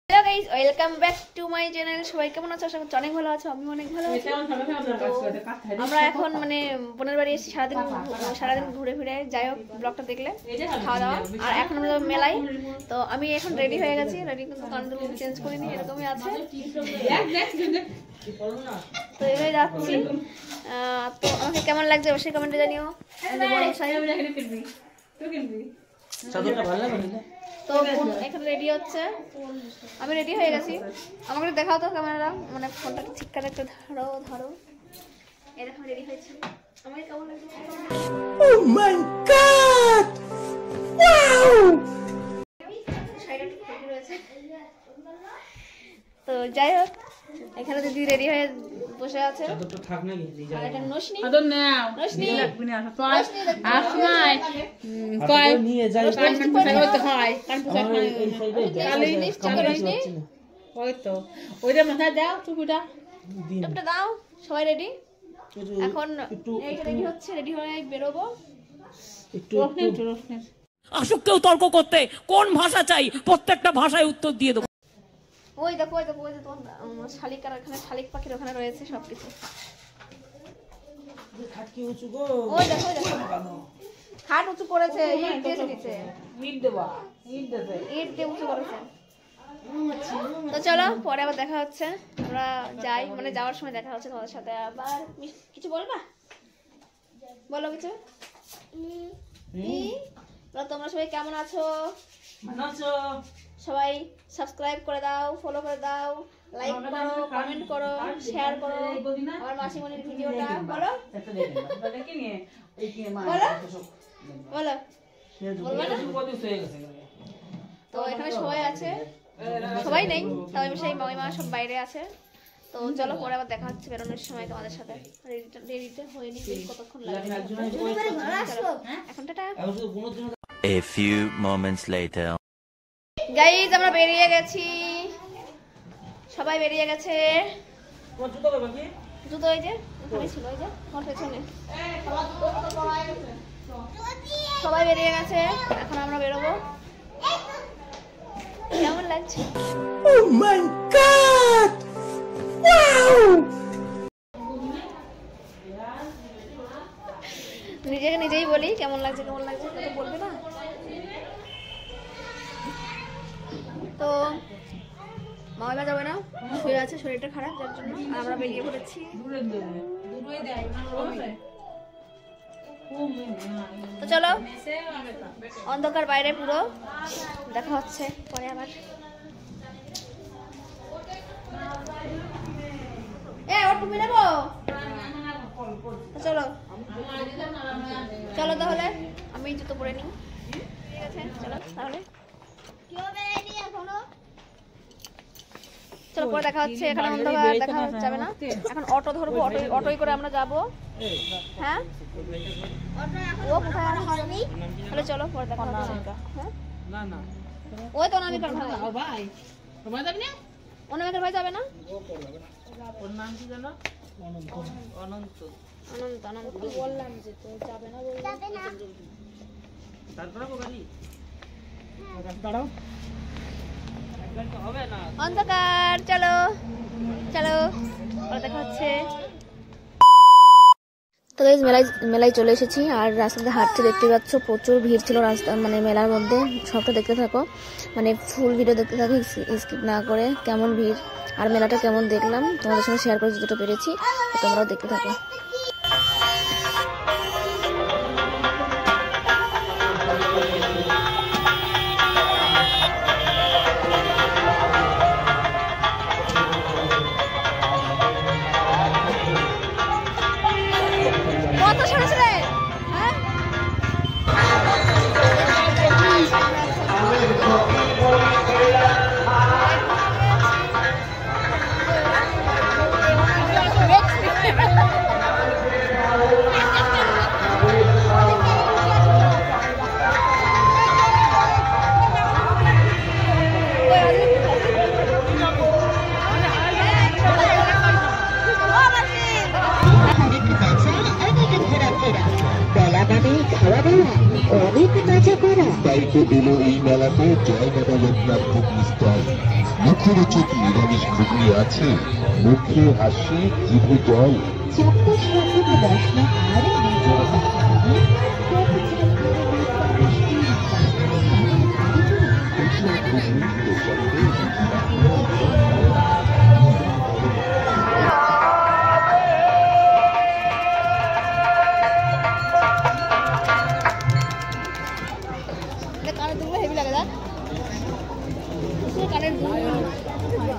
Hello guys, welcome back to my channel. সবাই কেমন আছো? আশা করছি অনেক ভালো আছো। আমি অনেক ভালো আছি। আমরা এখন মানে বোনের বাড়ি এসে সারাদিন ঘুরে ফিরে যাই হোক ব্লগটা দেখলে খাওয়া দাওয়া। আর এখন আমরা মেলাই, তো আমি এখন রেডি হয়ে গেছি। রেডি কিন্তু কান্ডুল চেঞ্জ করিনি, এরকমই আছে। তো এভাবে যাচ্ছি। তো আমাকে কেমন লাগছে অবশ্যই কমেন্টে জানিও। তো এখানে রেডি হচ্ছে, আমি রেডি হয়ে গেছি। আমাকে দেখাও তো ক্যামেরা, মানে ফোনটা ঠিক করে একটু ধরো। এরকম রেডি হয়েছি। আমাকে কেমন লাগছে? ও মাই গড, ওয়াও! শাড়িটা একটু খুলে রয়েছে। তো যাই হোক, এখানে দিদি রেডি হয়ে বসে আছে। চাদরটা থাক না কি আর এটা নশনি আদর নাও, নশনি লাগবে না। তো আসমাই কয় নিয়ে যাই, কান পোছাইতে হয়, কান পোছাইতে কালি নশনি ওই তো ওইটা মাথা দাও, টুপিটা টুপিটা দাও। সবাই রেডি। এখন এই রেডি হচ্ছে, রেডি হয়ে বেরোবো। একটু আসুক কেউ তর্ক করতে, কোন ভাষা চাই প্রত্যেকটা ভাষায় উত্তর দিয়ে দেবো। ওই দেখো তোমার শালিক, আর এখানে শালিক পাখির ওখানে রয়েছে সবকিছু। ওই দেখো খাট উঁচু করেছে, ইট দিয়েছে নিচে, ইট দিয়ে উঁচু করেছে। তো চলো পরে আবার দেখা হচ্ছে। আমরা যাই, মানে যাওয়ার সময় দেখা হচ্ছে তোমাদের সাথে। আবার কিছু বলবা? বলো কিছু। তোমরা সবাই কেমন আছো? সবাই সাবস্ক্রাইব করে দাও, ফলো করে দাও, লাইক করো, কমেন্ট করো, শেয়ার করো আমার মাসিমণির ভিডিওটা। বলো তো এখানে সবাই আছে, সবাই নেই, তবে সেই মামিমা সব বাইরে আছে। তো চলো পরে আবার দেখা হচ্ছে বেরোনোর সময় তোমাদের সাথে। রেডিতে হয়নি, কতক্ষণ লাগে এখন। Tata. A few moments later. Guys আমরা বেরিয়ে গেছি, সবাই বেরিয়ে গেছে। জুতো ওই যে ওখানে ছিল, ওই যে আমার পেছনে। সবাই বেরিয়ে গেছে, এখন আমরা বেরোবো। কেমন লাগছে? ও মাই গড, ওয়াও! নিজেকে নিজেই বলি কেমন লাগছে, কেমন লাগছে, তো বলবে না। তো মামাইমা যাবে না, শুয়ে আছে, শরীরটা খারাপ, যার জন্য আমরা বেরিয়ে পড়েছি। তো চলো, অন্ধকার বাইরে পুরো, দেখা হচ্ছে পরে আবার। তুমি নেবো? চলো চলো তাহলে আমি জুতো পরে নিই। ঠিক আছে চলো তাহলে, চলো পরে দেখা হচ্ছে। এখানে অন্ধকার, দেখা যাবে না। এখন অটো ধরবো, অটোই করে আমরা যাবো। হ্যাঁ ও কোথায় আসেনি, তাহলে চলো পরে দেখা হচ্ছে। হ্যাঁ ওই তো অনামিকার ভাই, অনামিকার ভাই যাবে না? ওর নাম কি জানো? অনন্ত। অনন্ত অনন্ত বললাম যে তো যাবে না, যাবে না। তারপরে গাড়ি দাঁড়াও, হবে না। অন্ধকার, চলো চলো পরে দেখা হচ্ছে। তো গাইস মেলায় চলে এসেছি, আর রাস্তাতে হাঁটতে দেখতে পাচ্ছ প্রচুর ভিড় ছিল রাস্তা, মানে মেলার মধ্যে। সবটা দেখতে থাকো, মানে ফুল ভিডিও দেখতে থাকো, স্কিপ না করে। কেমন ভিড় আর মেলাটা কেমন দেখলাম তোমাদের সঙ্গে শেয়ার করে যতটা পেরেছি, তোমরাও দেখতে থাকো। দায়িত্ব দিল এই মেলাতে জয় বাবা লোকনাথ ঘুগনি স্টল। মুখরোচক নিরামিষ ঘুগনি আছে, মুখে হাসি, জিভে জল। চপ্পল সাথে বাসনা আর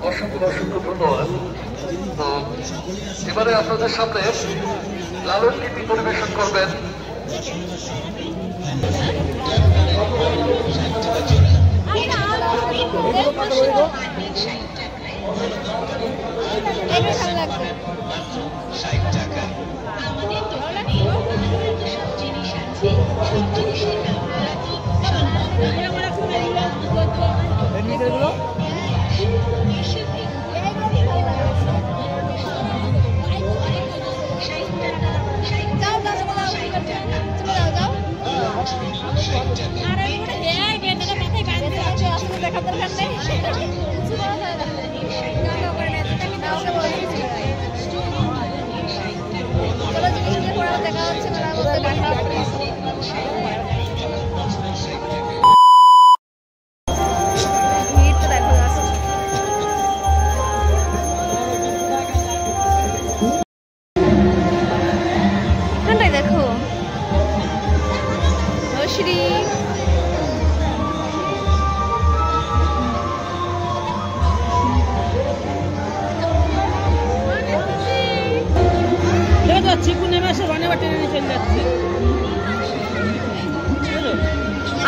অসংখ্য অসংখ্য ধন্যবাদ। তো এবারে আপনাদের সামনে লালন গীতি পরিবেশন করবেন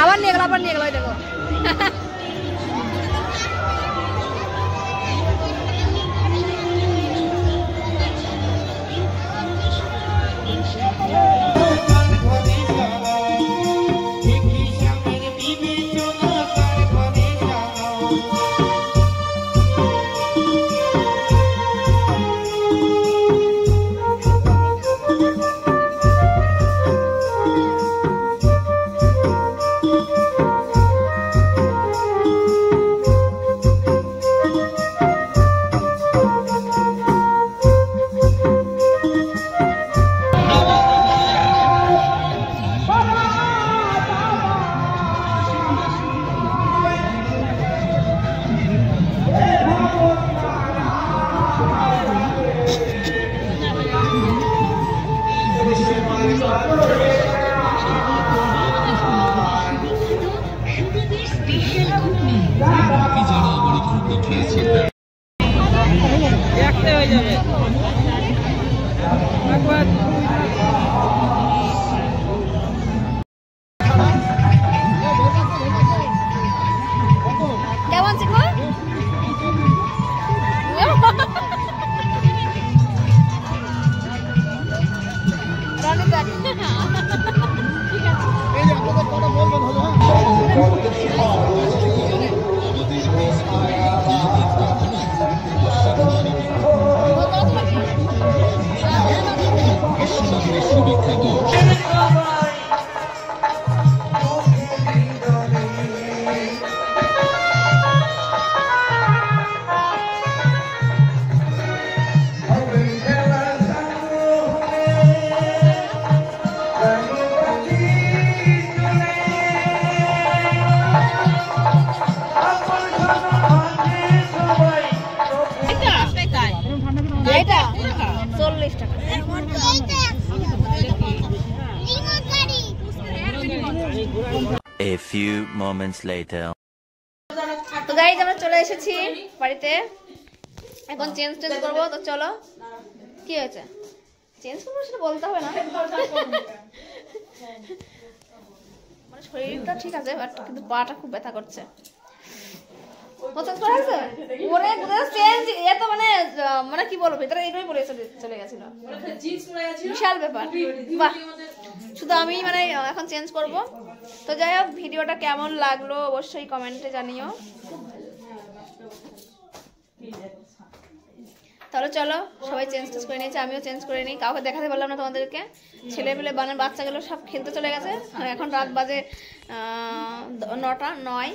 আবার নিয়ে গেল দেখো A few moments later. তো গাইস আমরা চলে এসেছি বাড়িতে, এখন চেঞ্জ করবো। তো চলো, কি হয়েছে চেঞ্জ করবো সেটা বলতে হবে না, মানে শরীরটা ঠিক আছে বাট কিন্তু পাটা খুব ব্যথা করছে। মানে কি বলবো, ভিতরে এগুলোই পরে চলে গেছিল, বিশাল ব্যাপার। বাহ, শুধু আমি মানে এখন চেঞ্জ করব। তো যাই হোক, ভিডিওটা কেমন লাগলো অবশ্যই কমেন্টে জানিও। তাহলে চলো সবাই চেঞ্জ করে নিয়েছে, আমিও চেঞ্জ করে নিই। কাউকে দেখাতে পারলাম না তোমাদেরকে, ছেলে পেলে বাচ্চাগুলো সব খেলতে চলে গেছে। এখন রাত বাজে 9:09।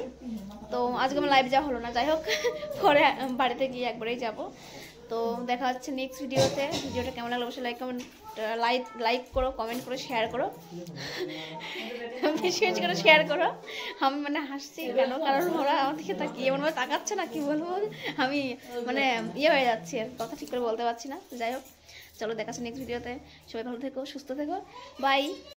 তো আজকে আমার লাইভ যাওয়া হলো না, যাই হোক পরে বাড়িতে গিয়ে একবারেই যাব। তো দেখা হচ্ছে নেক্সট ভিডিওতে। ভিডিওটা কেমন লাগলো অবশ্যই লাইক করো, কমেন্ট করো, শেয়ার করো, বেশি বেশি করে শেয়ার করো। আমি মানে হাসছি কেন, কারণ ওরা আমার দিকে তাকিয়ে এমনভাবে তাকাচ্ছে না, কি বলবো, আমি মানে ইয়ে হয়ে যাচ্ছি আর কথা ঠিক করে বলতে পারছি না। যাই হোক চলো দেখা হচ্ছে নেক্সট ভিডিওতে। সবাই ভালো থেকো, সুস্থ থেকো, বাই।